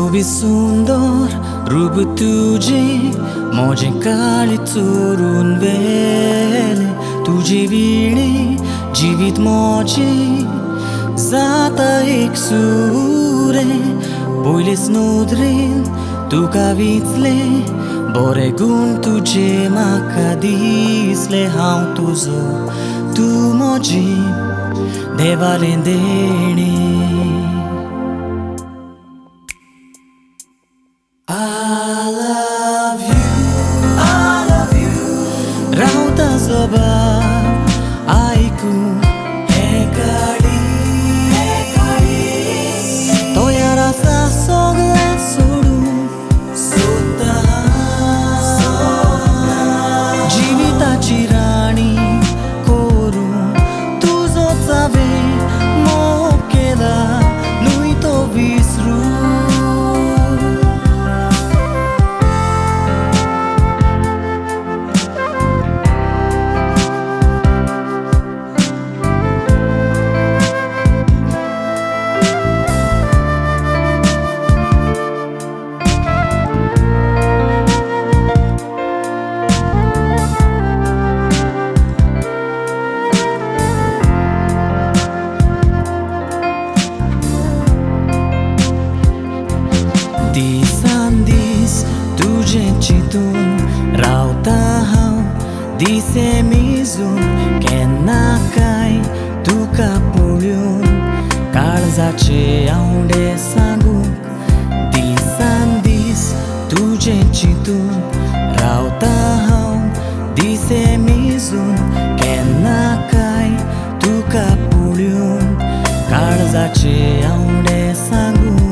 सोबी सुंदर रूप तुझे माझे काळी चोरून वेले तुझी विणे जीवित माझे जाता एक सुरे पयलेच नदरेन तुका विचले बरे गुण तुझे म्हाका दिसले हांव तुजो तू म्हजी देवालें देणे I love you रावता सोबत आयकून हे घडी तोयार आसा सगळें सोडून सोदता जिविताची राणी करून तुजोच हांवें मोग केला न्हय तो विसरून दिसान दीस तुझें चिंतून रावता हांव दिसे मिजून केन्ना काय तुका पळोवन काळजाचे आवडे सांगूंक दिसान दीस तुझें चिंतून रावता हांव दिसे मिजून केन्ना काय तुका पळोवन काळजाचे आवडे सांगूंक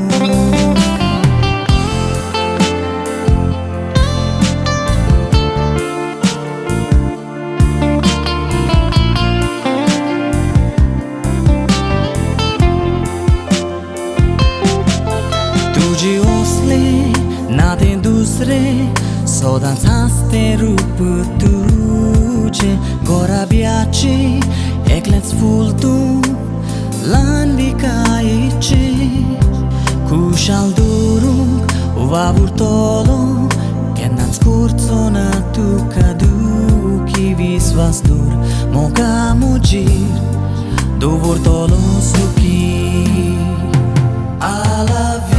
तुझे असले ना तें दुसरें सदांच हांसतें रूप तुजें गोराब्याचे एकलेंच फूल तूं ल्हान विकायेचें खुशाल दवरूंक वावुरतलो केन्नाच करचो ना तुका दुखी विस्वास दवर मोगा म्हजेर दवरतलो सुखी I love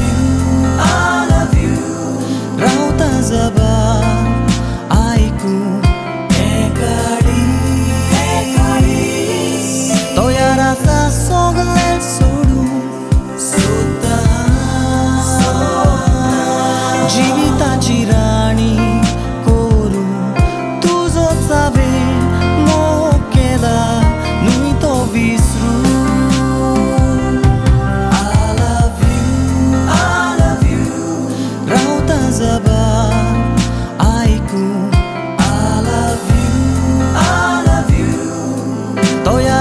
you रावता जबाब आयकून हे घडी तोयार आसा सगळें सोडून सोदता जिविताची राणी करून तुजोच हांवें मोग केला न्हय तो विसरून जबाब आयकून I love you